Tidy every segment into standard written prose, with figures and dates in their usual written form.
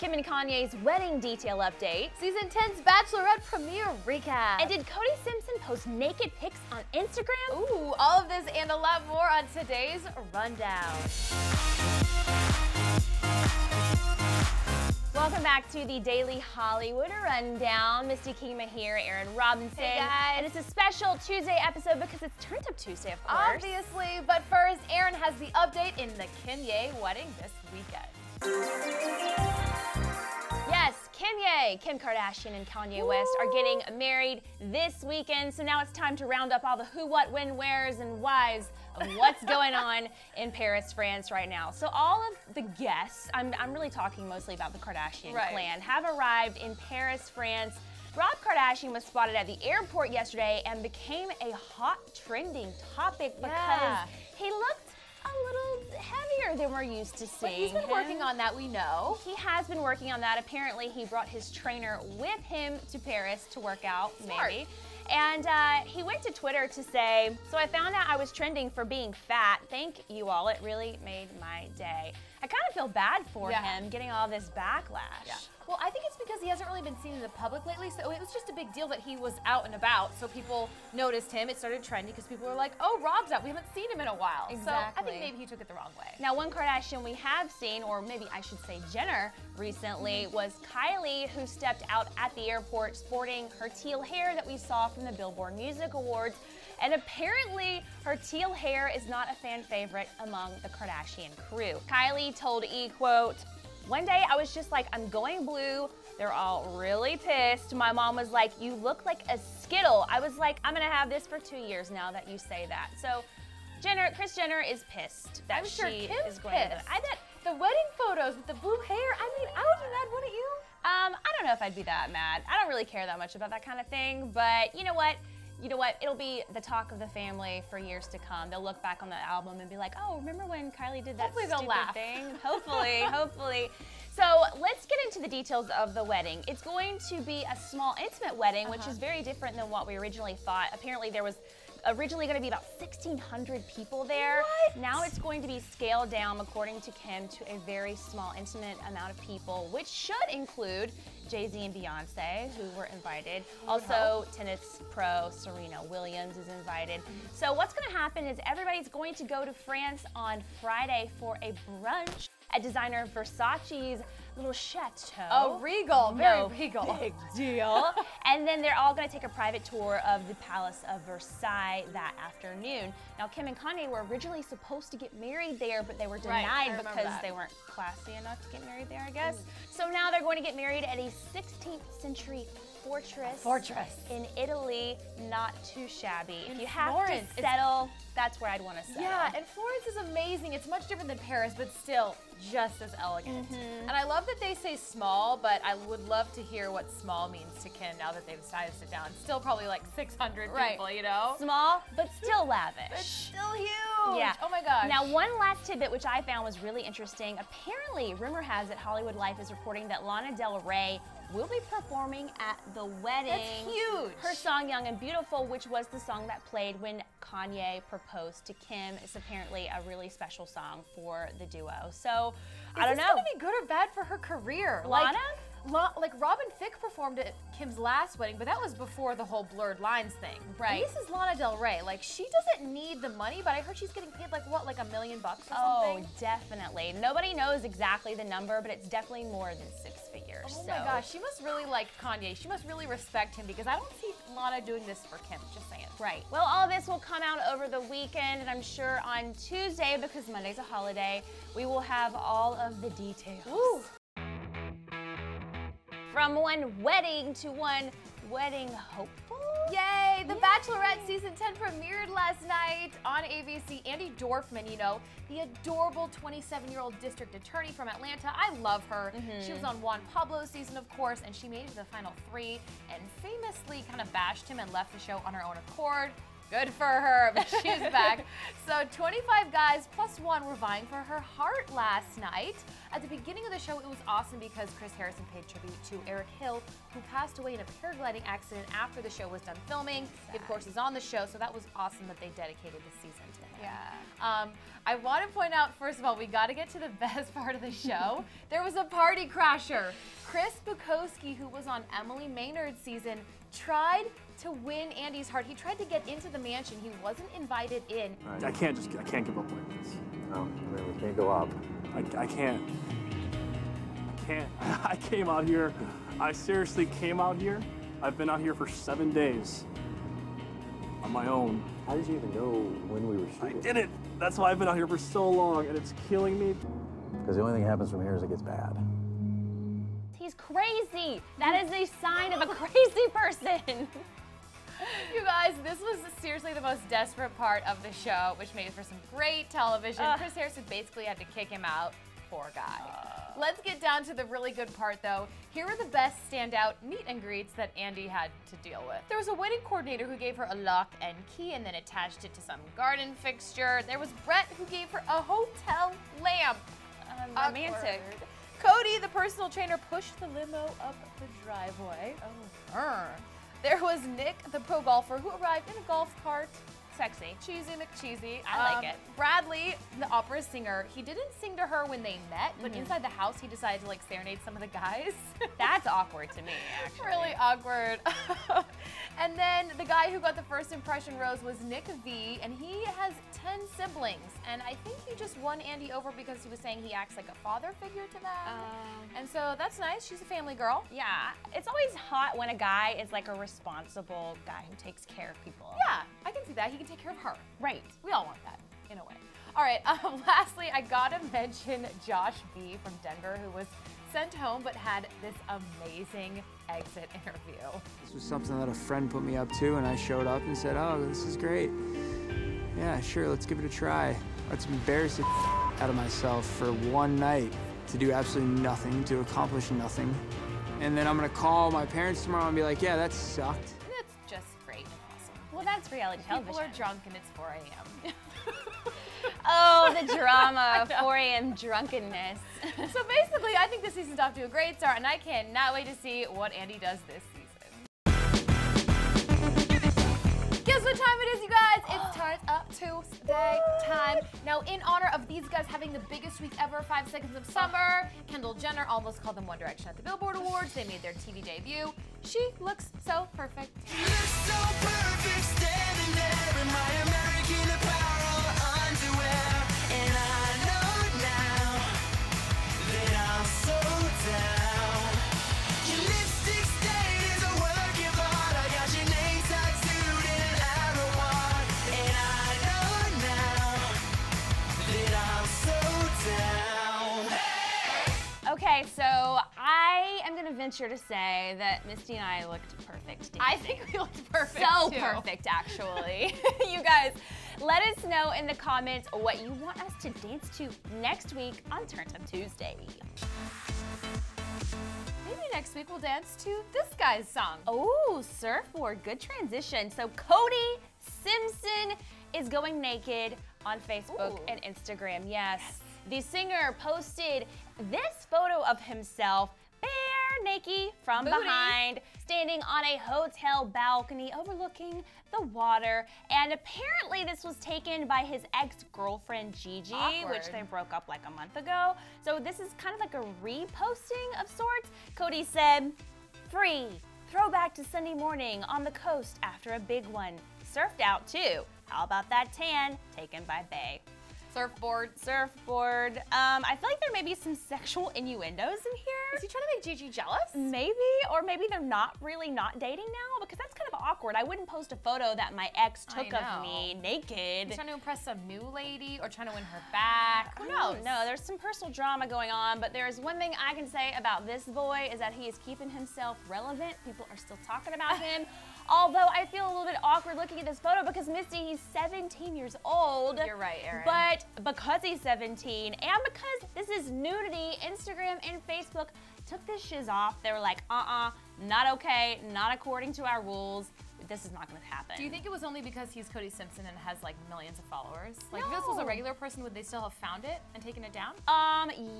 Kim and Kanye's wedding detail update. Season 10's Bachelorette premiere recap. And did Cody Simpson post naked pics on Instagram? Ooh, all of this and a lot more on today's Rundown. Welcome back to the Daily Hollywood Rundown. Misty Kima here, Aaron Robinson. Hey guys. And it's a special Tuesday episode because it's Turned Up Tuesday, of course. Obviously, but first, Aaron has the update in the Kanye wedding this weekend. Yes, Kim Kardashian and Kanye West are getting married this weekend, so now it's time to round up all the who, what, when, wheres, and whys of what's going on in Paris, France right now. So all of the guests, I'm really talking mostly about the Kardashian clan, have arrived in Paris, France. Rob Kardashian was spotted at the airport yesterday and became a hot trending topic because he looked a little heavier than we're used to seeing. But he's been working on that, we know. He has been working on that. Apparently, he brought his trainer with him to Paris to work out, maybe. And he went to Twitter to say, "So I found out I was trending for being fat. Thank you all. It really made my day." I kind of feel bad for him getting all this backlash. Yeah. Well, I think it's because he hasn't really been seen in the public lately, so it was just a big deal that he was out and about, so people noticed him. It started trending because people were like, oh, Rob's out. We haven't seen him in a while. Exactly. So I think maybe he took it the wrong way. Now, one Kardashian we have seen, or maybe I should say Jenner, recently was Kylie, who stepped out at the airport sporting her teal hair that we saw from the Billboard Music Awards. And apparently, her teal hair is not a fan favorite among the Kardashian crew. Kylie told E! quote, "One day I was just like, I'm going blue. They're all really pissed. My mom was like, you look like a Skittle. I was like, I'm gonna have this for 2 years now that you say that." So Kris Jenner is pissed that she is going to I bet the wedding photos with the blue hair, I mean, I would be mad, wouldn't you? I don't know if I'd be that mad. I don't really care that much about that kind of thing, but you know what? It'll be the talk of the family for years to come. They'll look back on the album and be like, oh, remember when Kylie did that Hopefully they'll stupid laugh. thing? Hopefully, hopefully. So let's get into the details of the wedding. It's going to be a small, intimate wedding, which is very different than what we originally thought. Apparently there was originally going to be about 1,600 people there. What? Now it's going to be scaled down, according to Kim, to a very small, intimate amount of people, which should include Jay-Z and Beyonce, who were invited. Also, tennis pro Serena Williams is invited. So what's going to happen is everybody's going to go to France on Friday for a brunch at designer Versace's little chateau. Oh, regal, very regal. Big deal. And then they're all going to take a private tour of the Palace of Versailles that afternoon. Now, Kim and Kanye were originally supposed to get married there, but they were denied because they weren't classy enough to get married there, I guess. So now they're going to get married at a 16th century fortress in Italy. Not too shabby. If you have to settle, that's where I'd want to settle. Yeah, and Florence is amazing. It's much different than Paris, but still just as elegant. And I love that they say small, but I would love to hear what small means to Kim now that they've decided to sit down. Still probably like 600 people, you know? Small, but still lavish. It's still huge. Yeah. Oh my gosh. Now, one last tidbit which I found was really interesting. Apparently, rumor has it Hollywood Life is reporting that Lana Del Rey will be performing at the wedding. That's huge. Her song Young and Beautiful, which was the song that played when Kanye proposed to Kim, is apparently a really special song for the duo. So, I don't know. Is this gonna be good or bad for her career? Lana? Like Robin Thicke performed at Kim's last wedding, but that was before the whole blurred lines thing. Right. And this is Lana Del Rey. Like, she doesn't need the money, but I heard she's getting paid like what, like $1 million or something? Oh, definitely. Nobody knows exactly the number, but it's definitely more than 6 figures. Oh my gosh, she must really like Kanye. She must really respect him because I don't see Lana doing this for Kim, just saying. Right. Well, all of this will come out over the weekend, and I'm sure on Tuesday, because Monday's a holiday, we will have all of the details. Ooh. From one wedding to one wedding hopeful. Yay! The Bachelorette Season 10 premiered last night on ABC. Andi Dorfman, you know, the adorable 27-year-old district attorney from Atlanta. I love her. She was on Juan Pablo's season, of course, and she made it to the final 3 and famously kind of bashed him and left the show on her own accord. Good for her, but she's back. So 25 guys plus 1 were vying for her heart last night. At the beginning of the show, it was awesome because Chris Harrison paid tribute to Eric Hill, who passed away in a paragliding accident after the show was done filming. He, of course, is on the show, so that was awesome that they dedicated the season to him. Yeah. I want to point out, first of all, we got to get to the best part of the show. There was a party crasher. Chris Bukowski, who was on Emily Maynard's season, tried to win Andi's heart. He tried to get into the mansion. He wasn't invited in. Right. I can't give up like this. No, I mean, we can't go up. I can't. I came out here. I seriously came out here. I've been out here for 7 days on my own. How did you even know when we were shooting? I didn't. That's why I've been out here for so long, and it's killing me. Because the only thing that happens from here is it gets bad. He's crazy. That is a sign of a crazy person. You guys, this was seriously the most desperate part of the show, which made for some great television. Chris Harrison basically had to kick him out. Poor guy. Let's get down to the really good part, though. Here are the best standout meet and greets that Andi had to deal with. There was a wedding coordinator who gave her a lock and key and then attached it to some garden fixture. There was Brett who gave her a hotel lamp. Romantic. Cody, the personal trainer, pushed the limo up the driveway. There was Nick, the pro golfer, who arrived in a golf cart. Sexy. Cheesy McCheesy. I like it. Bradley, the opera singer, he didn't sing to her when they met, but inside the house he decided to like serenade some of the guys. That's awkward to me, actually. Really awkward. And then the guy who got the first impression rose was Nick V, and he has 10 siblings. And I think he just won Andi over because he was saying he acts like a father figure to them. And so that's nice. She's a family girl. Yeah, it's always hot when a guy is like a responsible guy who takes care of people. Yeah, I can see that. He can take care of her. Right. We all want that, in a way. All right, lastly, I gotta mention Josh B from Denver, who was sent home but had this amazing exit interview. This was something that a friend put me up to, and I showed up and said, oh, this is great. Yeah, sure, let's give it a try. Let's embarrass the out of myself for one night to do absolutely nothing, to accomplish nothing. And then I'm gonna call my parents tomorrow and be like, yeah, that sucked. That's just great and awesome. Well, that's reality television. People are drunk and it's 4 a.m. Oh, the drama of 4 a.m. drunkenness. So basically, I think this season's off to a great start, and I cannot wait to see what Andi does this season. Guess what time it is, you guys? It's Turn Up Tuesday time. Now, in honor of these guys having the biggest week ever, 5 Seconds of Summer, Kendall Jenner almost called them One Direction at the Billboard Awards. They made their TV debut. She looks so perfect. You look so perfect, standing there in my American Apparel underwear. And I know now that I'm so down. Your lipstick stain is a work of art. I got your name tattooed in an arrow mark. And I know now that I'm so down. Hey! Okay, so I am going to venture to say that Misty and I looked perfect dancing. I think we looked perfect, So too. perfect, actually. You guys, let us know in the comments what you want us to dance to next week on Turn Up Tuesday. Maybe next week we'll dance to this guy's song. Oh, surfboard, good transition. So Cody Simpson is going naked on Facebook Ooh. and Instagram. Yes. The singer posted this photo of himself bare naked from Booty. behind, standing on a hotel balcony overlooking the water. And apparently this was taken by his ex-girlfriend Gigi, Awkward. which they broke up like a month ago. So this is kind of like a reposting of sorts. Cody said, "Free, throwback to Sunday morning on the coast after a big one. Surfed out too. How about that tan taken by Bae?" Surfboard. Surfboard. I feel like there may be some sexual innuendos in here. Is he trying to make Gigi jealous? Maybe, or maybe they're not dating now, because that's kind of awkward. I wouldn't post a photo that my ex took I of me naked. He's trying to impress some new lady or trying to win her back. Who knows? No, there's some personal drama going on, but there is one thing I can say about this boy is that he is keeping himself relevant. People are still talking about him. Although I feel a little bit awkward looking at this photo because Misty, he's 17 years old. You're right, Erin. But because he's 17 and because this is nudity, Instagram and Facebook took this shiz off. They were like, not okay, not according to our rules. This is not gonna happen. Do you think it was only because he's Cody Simpson and has like millions of followers? Like if this was a No. regular person, would they still have found it and taken it down?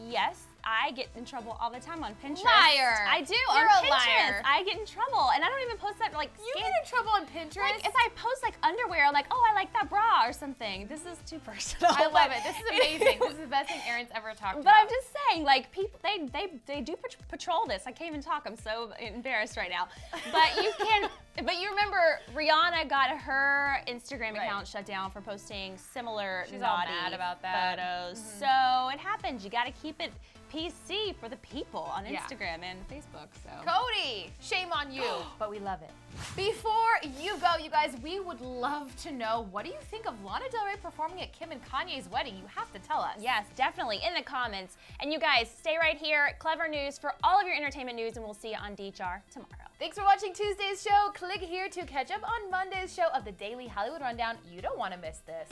Yes, I get in trouble all the time on Pinterest. Liar. I do. You're on a Pinterest. liar. I get in trouble, and I don't even post that like. You get in trouble on Pinterest? Like if I post like underwear, I'm like, oh, I like that bra or something. This is too personal. I love it. This is amazing. This is the best thing Erin's ever talked about. But I'm just saying, like people, they do patrol this. I can't even talk. I'm so embarrassed right now. But you can. But you remember Rihanna got her Instagram account shut down for posting similar She's all naughty mad about that. photos. So it happens. You got to keep it PC for the people on Yeah. Instagram and Facebook. So Cody, shame on you, but we love it. Before you go, you guys, we would love to know, what do you think of Lana Del Rey performing at Kim and Kanye's wedding? You have to tell us. yes, definitely in the comments. And you guys stay right here. Clevver News for all of your entertainment news, and we'll see you on DHR tomorrow. Thanks for watching Tuesday's show. Click here to catch up on Monday's show of the Daily Hollywood Rundown. You don't want to miss this.